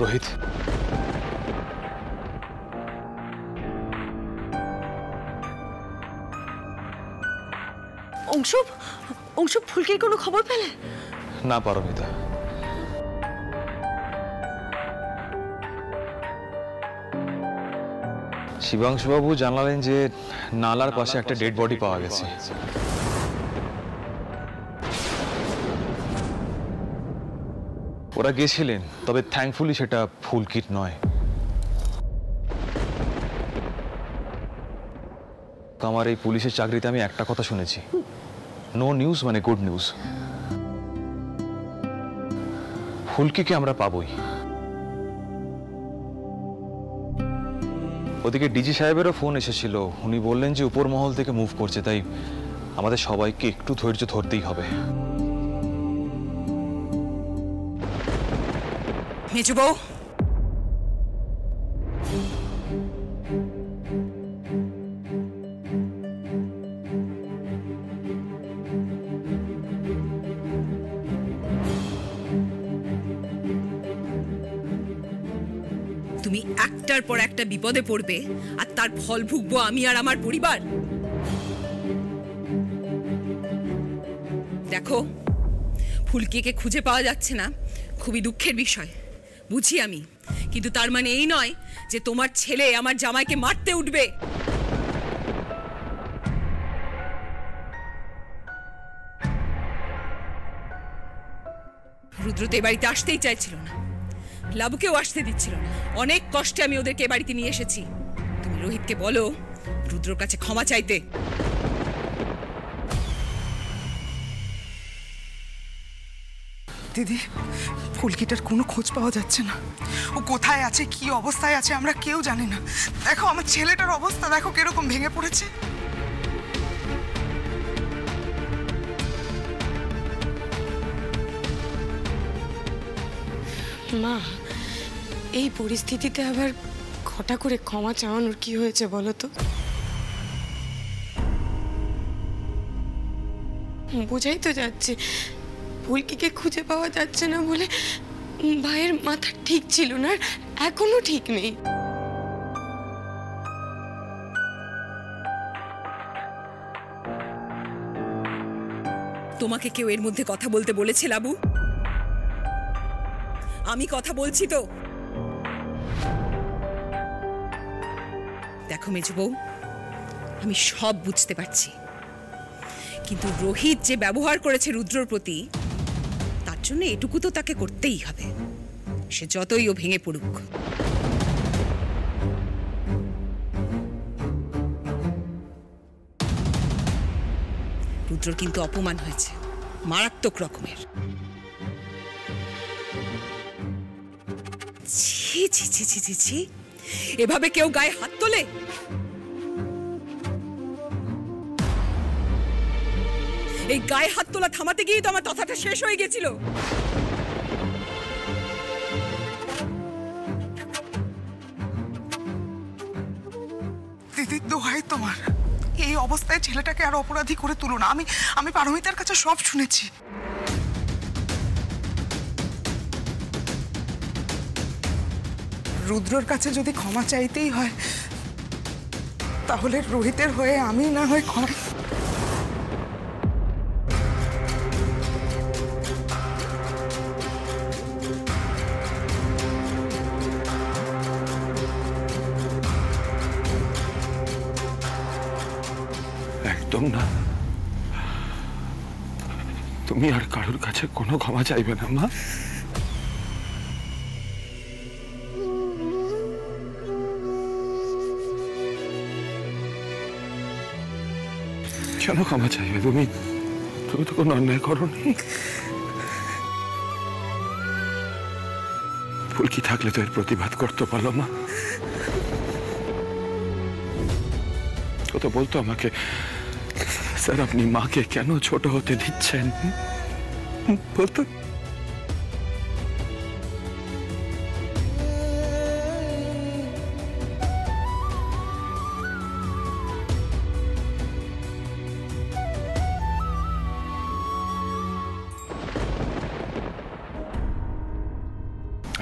রোহিত, অংশুভ, অংশুভ ফুলকির কোনো খবর পেলে? না পারমিতা, শিবাংশুবাবু জানালেন যে নালার পাশে একটা ডেড বডি পাওয়া গেছে। ওরা গেছিলেন, তবে থ্যাঙ্কফুলি সেটা ফুলকির নয়। আমার এই পুলিশের চাকরিতে আমি একটা কথা শুনেছি, নো নিউজ মানে গুড নিউজ। ফুলকিকে আমরা পাবই। ওদিকে ডিজি সাহেবেরও ফোন এসেছিল, উনি বললেন যে উপর মহল থেকে মুভ করছে, তাই আমাদের সবাইকে একটু ধৈর্য ধরতেই হবে। মেজো বউ, তুমি একটার পর একটা বিপদে পড়বে আর তার ফল ভুগবো আমি আর আমার পরিবার। দেখো, ফুলকিকে খুঁজে পাওয়া যাচ্ছে না, খুবই দুঃখের বিষয়, বুঝি আমি, কিন্তু তার মানে এই নয় যে তোমার ছেলে আমার জামাইকে মারতে উঠবে। রুদ্র তো এ বাড়িতে আসতেই চাইছিল না, লাবুকেও আসতে দিচ্ছিল না, অনেক কষ্টে আমি ওদেরকে এ বাড়িতে নিয়ে এসেছি। তুমি রোহিতকে বলো রুদ্রর কাছে ক্ষমা চাইতে। দিদি, ফুলকিটার কোনো খোঁজ পাওয়া যাচ্ছে না। ও কোথায় আছে, কি অবস্থায় আছে আমরা কেউ জানি না। দেখো আমার ছেলেটার অবস্থা, দেখো কিরকম ভেঙে পড়েছে। মা, এই পরিস্থিতিতে আবার ঘটা করে ক্ষমা চাওয়ানোর কি হয়েছে বলো তো? বোঝাই তো যাচ্ছে ফুলকিকে খুঁজে পাওয়া যাচ্ছে না বলে ভাইয়ের মাথা ঠিক ছিল না, এখনো ঠিক নেই। তোমাকে কেউ এর মধ্যে কথা বলতে বলেছে লাবু? আমি কথা বলছি তো। দেখো মেজো বউ, আমি সব বুঝতে পারছি, কিন্তু রোহিত যে ব্যবহার করেছে রুদ্রর প্রতি, তার জন্য এটুকু তো তাকে করতেই হবে, সে যতই ও ভেঙে পড়ুক। রুদ্রর কিন্তু অপমান হয়েছে, মারাত্মক রকমের। ছি ছি ছি ছি ছি ছি, এভাবে কেউ গায়ে হাত তোলে? এই গায়ে হাত তোলা থামাতে গিয়ে তো আমার কথাটা শেষ হয়ে গেছিল। দিদি দোহাই তোমার, এই অবস্থায় ছেলেটাকে আর অপরাধী করে তুলো না। আমি পারমিতার কাছে সব শুনেছি। রুদ্রর কাছে যদি ক্ষমা চাইতেই হয়, তাহলে রোহিতের হয়ে আমি না হয় ক্ষমা। একদম না, তুমি আর কারোর কাছে কোনো ক্ষমা চাইবে না মা। কেন ক্ষমা চাইবে তুমি? তুমি তো কোনো অন্যায় করোনি। ফুলকি থাকলে তো এর প্রতিবাদ করতে পারলো মা। ও তো বলতো আমাকে, স্যার আপনি মাকে কেন ছোট হতে দিচ্ছেন, বলতো।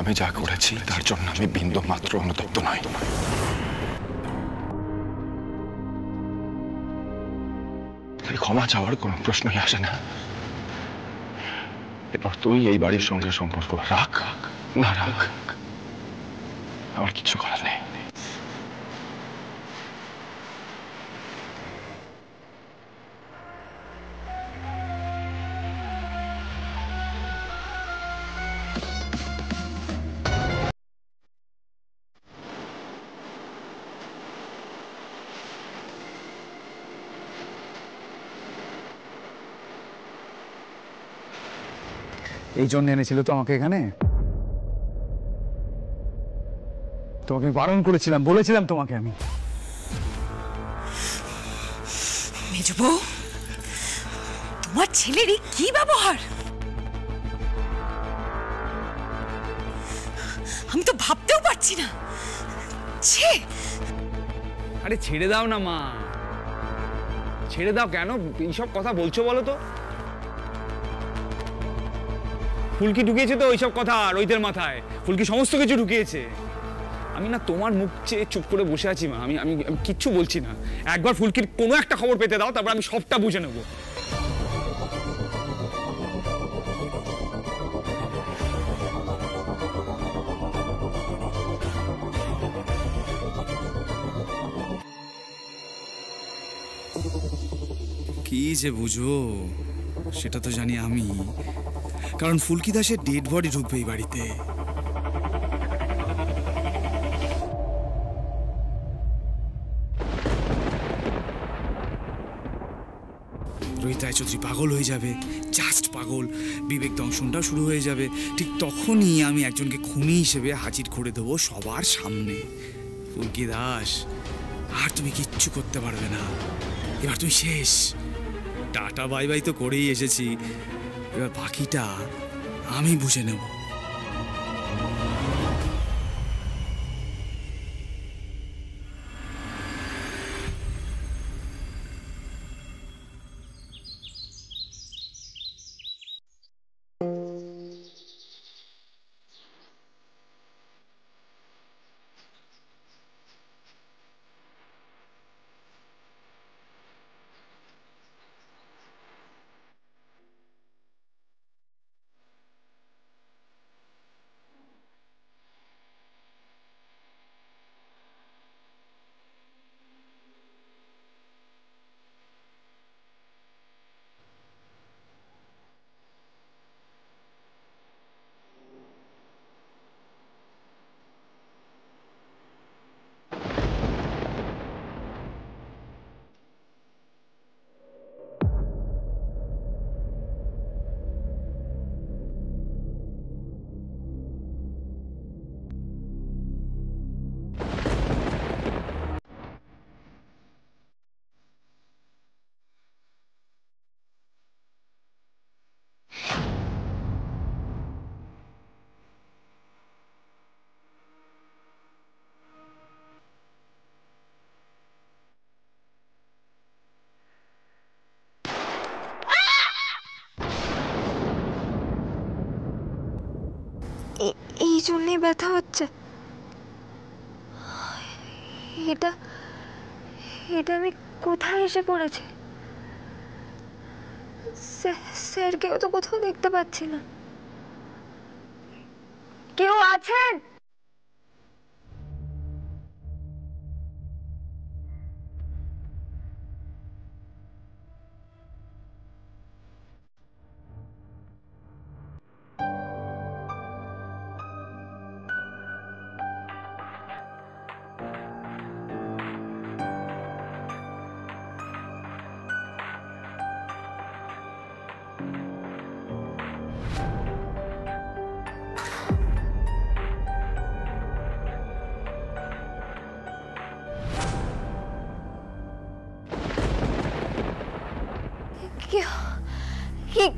আমি যা করেছি তার জন্য আমি বিন্দু মাত্র অনুতপ্ত নই। ক্ষমা চাওয়ার কোনো প্রশ্নই আসে না। এরপর তুই এই বাড়ির সঙ্গে সম্পর্ক রাখ না রাখ, আমার কিছু করার নেই। এই জন্য এনেছিল তো আমাকে এখানে? তোমাকে বারণ করেছিলাম, বলেছিলাম তোমাকে আমি। মেজবউ, তোমার ছেলেরই কি ব্যবহার! আমি তো ভাবতেও পারছি না। ছে! আরে ছেড়ে দাও না মা, ছেড়ে দাও। কেন এইসব কথা বলছো বলো তো? ফুলকি ঢুকিয়েছে তো ওইসব কথা রোহিতের মাথায়। ফুলকি সমস্ত কিছু ঢুকিয়েছে। আমি না তোমার মুখ চেয়ে চুপ করে বসে আছি মা। আমি আমি কিচ্ছু বলছি না। একবার ফুলকির কোনো একটা খবর পেতে দাও, তারপর আমি সবটা বুঝে নেব। কি যে বুঝো সেটা তো জানি আমি, কারণ ফুলকি দাসের ডেড বডি ঢুকবে এই বাড়িতে। রোহিত রায়চৌধুরী পাগল হয়ে যাবে, জাস্ট পাগল। বিবেক দংশনটাও শুরু হয়ে যাবে। ঠিক তখনই আমি একজনকে খুনি হিসেবে হাজির করে দেবো সবার সামনে। ফুলকি দাস, আর তুমি কিচ্ছু করতে পারবে না। এবার তুমি শেষ। টাটা বাই বাই তো করেই এসেছি, এবার বাকিটা আমি বুঝে নেব। এই জন্যই ব্যথা হচ্ছে। এটা এটা আমি কোথায় এসে পড়েছি? স্যারকেও তো কোথাও দেখতে পাচ্ছি না। কেউ আছেন?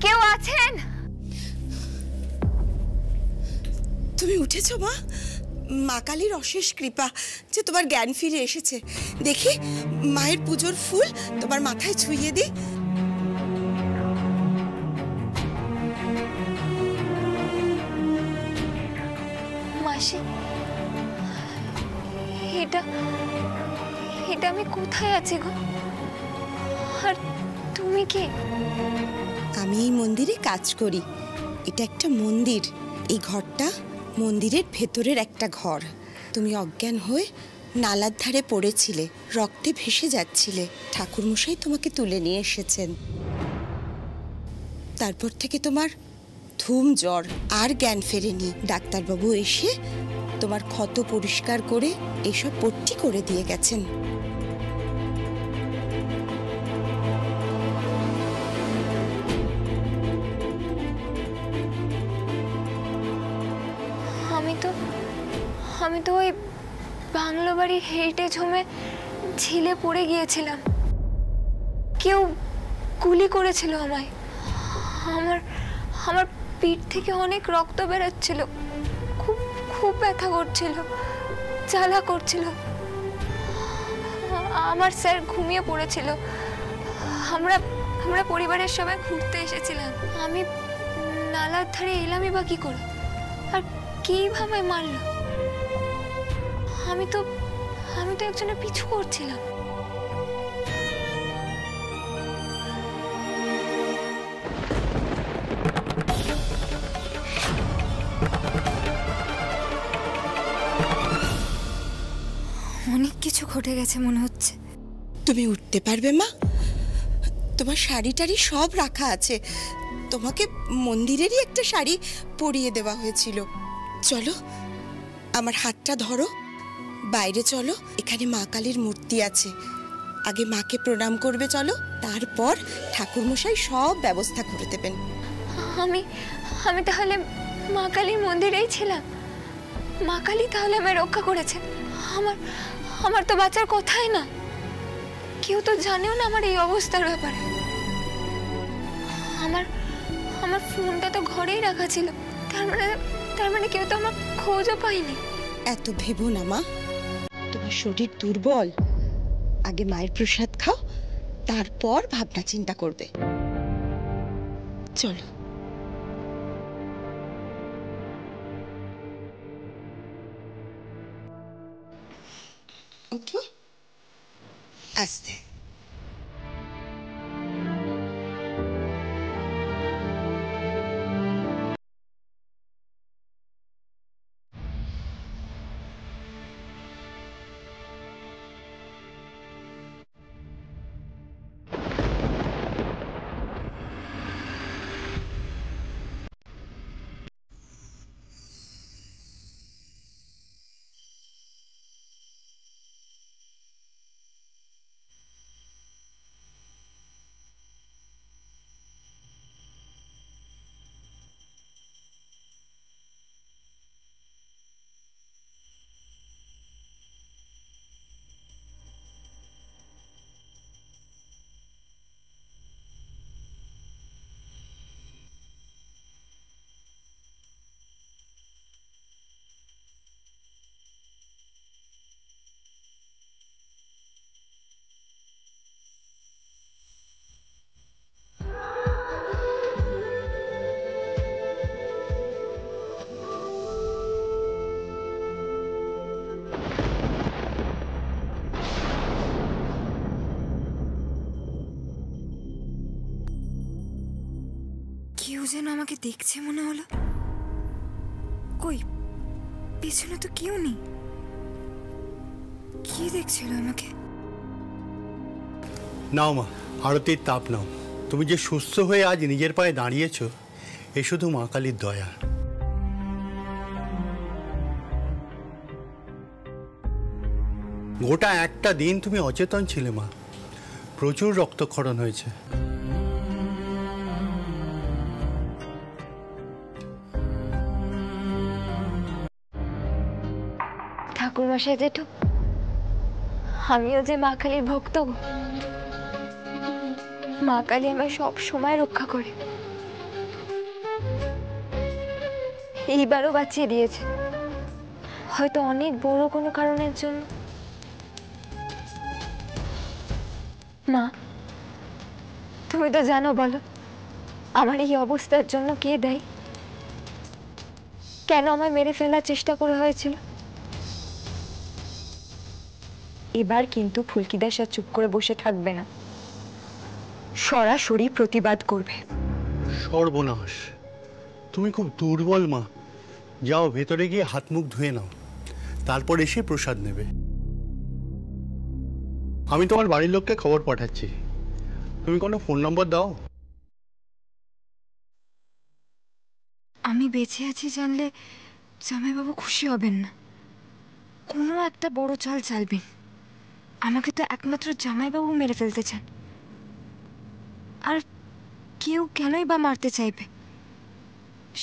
কেউ আছেন? তুমি উঠেছো মা? মা কালীর অশেষ কৃপা যে তোমার জ্ঞান ফিরে এসেছে। দেখি মায়ের পুজোর ফুল তোমার মাথায় ছুঁয়ে দিই। মাসি, এটা এটা আমি কোথায় আছি গো? আর তুমি কে? আমি এই মন্দিরে কাজ করি। এটা একটা মন্দির। এই ঘরটা মন্দিরের ভেতরের একটা ঘর। তুমি অজ্ঞান হয়ে নালার ধারে পড়েছিলে, রক্তে ভেসে যাচ্ছিলে। ঠাকুরমশাই তোমাকে তুলে নিয়ে এসেছেন। তারপর থেকে তোমার ধুম জ্বর, আর জ্ঞান ফেরেনি। ডাক্তারবাবু এসে তোমার ক্ষত পরিষ্কার করে এইসব পট্টি করে দিয়ে গেছেন। আমি তো ওই বাংলো বাড়ির হেরিটেজ হোমে ঝিলে পড়ে গিয়েছিলাম। কেউ গুলি করেছিল আমায়। আমার পিঠ থেকে অনেক রক্ত বেরোচ্ছিল। খুব খুব ব্যথা করছিল, জ্বালা করছিল। আমার স্যার ঘুমিয়ে পড়েছিল। আমরা পরিবারের সবাই ঘুরতে এসেছিলাম। আমি নালার ধারে এলামই বা কি করে? আর কিভাবে মারল? আমি তো একজনের পিছু করছিলাম। অনেক কিছু ঘটে গেছে মনে হচ্ছে। তুমি উঠতে পারবে মা? তোমার শাড়ি টাড়ি সব রাখা আছে। তোমাকে মন্দিরেরই একটা শাড়ি পরিয়ে দেওয়া হয়েছিল। চলো, আমার হাতটা ধরো, বাইরে চলো। এখানে মা কালীর মূর্তি আছে। আগে মাকে প্রণাম করবে, চলো। তারপর ঠাকুরমশাই সব ব্যবস্থা করে দেবেন। আমি তাহলে মা কালীর মন্দিরেই ছিলাম। মা কালী তাহলে আমায় রক্ষা করেছে। আমার তো বাঁচার কথাই না। কেউ তো জানেও না আমার এই অবস্থার ব্যাপারে। আমার ফোনটা তো ঘরেই রাখা ছিল। তার মানে কেউ তো আমার খোঁজও পায়নি। এত ভেবো না মা, তোমার শরীর দুর্বল। আগে মায়ের প্রসাদ খাও, তারপর ভাবনা চিন্তা করবে। চলো। ওকে, আস্তে। কেউ যেন আমাকে দেখছে মনে হলো। কই, পেছনে তো কেউ নেই। কি দেখছিল আমাকে? নাও মা, আরতির তাপ নাও। তুমি যে সুস্থ হয়ে আজ নিজের পায়ে দাঁড়িয়েছো, এ শুধু মা কালীর দয়া। গোটা একটা দিন তুমি অচেতন ছিলে মা। প্রচুর রক্তক্ষরণ হয়েছে। ঠাকুরমশাই জেঠু, আমিও যে মা কালীর ভক্ত। মা কালী আমায় সব সময় রক্ষা করে। এইবারও বাঁচিয়ে দিয়েছে, হয়তো অনেক বড় কোনো কারণের জন্য। মা, তুমি তো জানো, বলো আমার এই অবস্থার জন্য কে দায়ী? কেন আমায় মেরে ফেলার চেষ্টা করা হয়েছিল। এবার কিন্তু ফুলকিদাস আর চুপ করে বসে থাকবে না, সরাসরি প্রতিবাদ করবে। সর্বনাশ, তুমি খুব দুর্বল মা। যাও ভেতরে গিয়ে হাত মুখ ধুয়ে নাও, তারপর এসে প্রসাদ নেবে। আমি তোমার বাড়ির লোককে খবর পাঠাচ্ছি। তুমি কোনো ফোন নম্বর দাও। আমি বেঁচে আছি জানলে জামাইবাবু খুশি হবেন না, কোনো একটা বড় চাল চালবেন। আমাকে তো একমাত্র জামাইবাবু মেরে ফেলতে চান, আর কেউ কেনই বা মারতে চাইবে।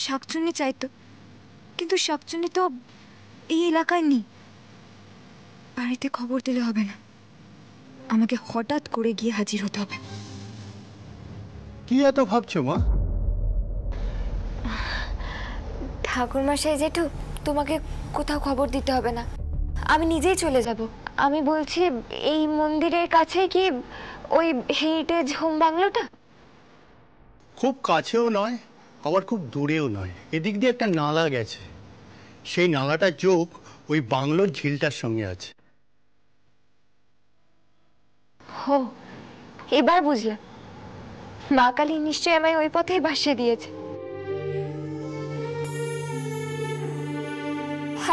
শাকচুন্নি চাইতো, কিন্তু শাকচুন্নি তো এই এলাকায় নেই। বাড়িতে খবর দিলে হবে না, আমাকে হঠাৎ করে গিয়ে হাজির হতে হবে। কি এত ভাবছো মা? ঠাকুরমশাই জেঠু, তোমাকে কোথাও খবর দিতে হবে না, আমি নিজেই চলে যাব। আমি বলছি এই মন্দিরের কাছে কি ওই হেরিটেজ হোম বাংলোটা? খুব কাছেও নয়, আবার খুব দূরেও নয়। এদিক দিয়ে একটা নালা গেছে, সেই নালাটার যোগ ওই বাংলোর ঝিলটার সঙ্গে আছে। হো, এবার বুঝলাম, মা কালী নিশ্চয়ই আমায় ওই পথেই ভাসিয়ে দিয়েছে।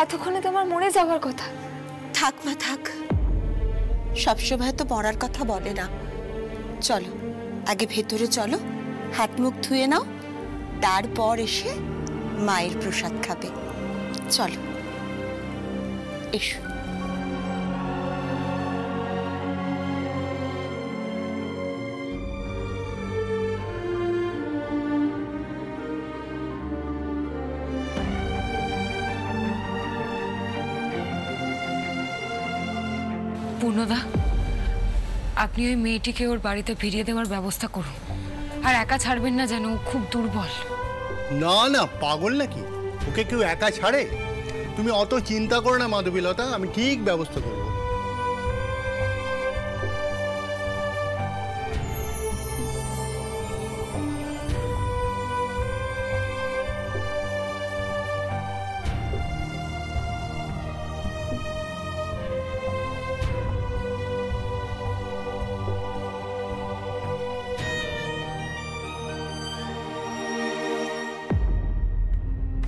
এতক্ষণে তোমার মরে যাওয়ার কথা। থাক মা থাক, সবসময় তো মরার কথা বলে না। চলো আগে ভেতরে চলো, হাত মুখ ধুয়ে নাও, তারপর এসে মায়ের প্রসাদ খাবে। চলো এসো। পূর্ণদা, আপনি ওই মেয়েটিকে ওর বাড়িতে ফিরিয়ে দেওয়ার ব্যবস্থা করুন, আর একা ছাড়বেন না যেন, ও খুব দুর্বল। না না, পাগল নাকি? ওকে কেউ একা ছাড়ে? তুমি অত চিন্তা করো না মাধবীলতা, আমি ঠিক ব্যবস্থা করব।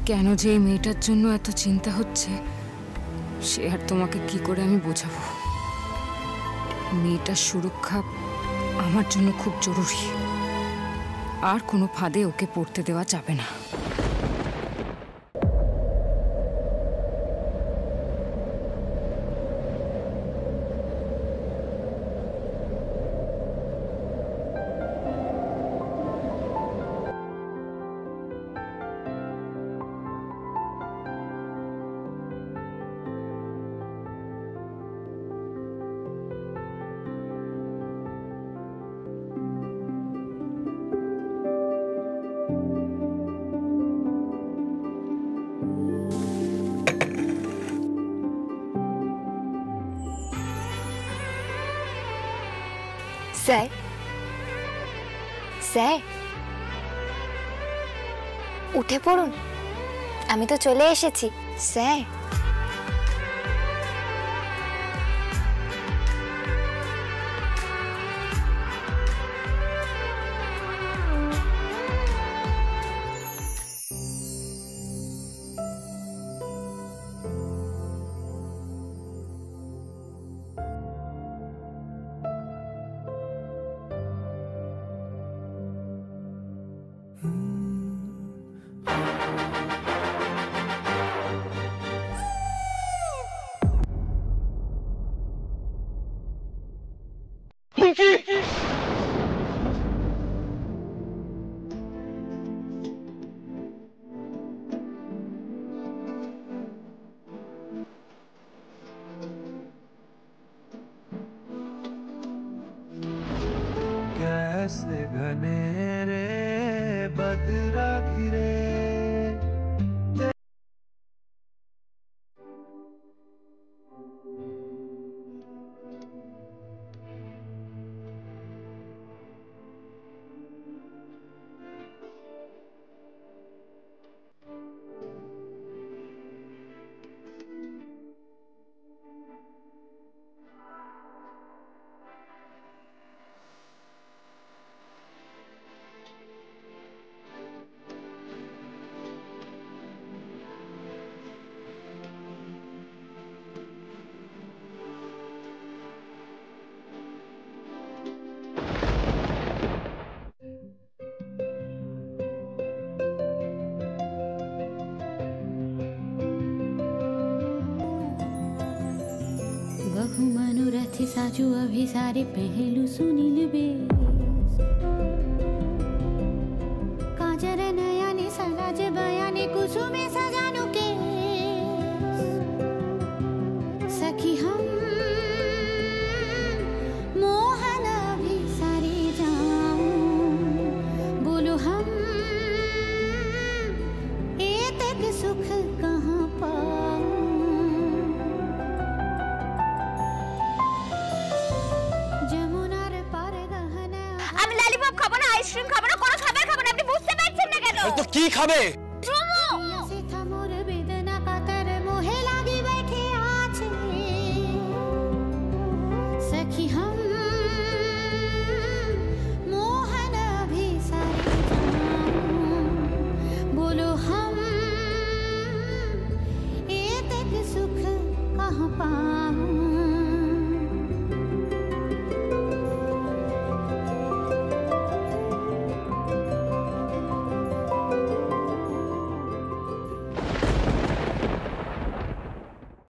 কেন যে এই মেয়েটার জন্য এত চিন্তা হচ্ছে সে আর তোমাকে কি করে আমি বোঝাবো। মেয়েটার সুরক্ষা আমার জন্য খুব জরুরি, আর কোনো ফাঁদে ওকে পড়তে দেওয়া যাবে না। স্যার, স্যার উঠে পড়ুন, আমি তো চলে এসেছি স্যার। कैसे घनेरे बदरा घिरे बाबू मनोरथ साजू अभिसारे पहलू सुनील बेस काजर नयने सलाज बयाने कुसुमे सजानु के सखी हम मोहन अभिसारे जाऊं बोलो हम एतक सुख कहाँ पाऊं যমুনার পারে গহনা আমি ললিপপ খাবো না আইসক্রিম খাবো না কোনো খাবার খাবো না আপনি বুঝতে পারছেন না কেন তো কি খাবে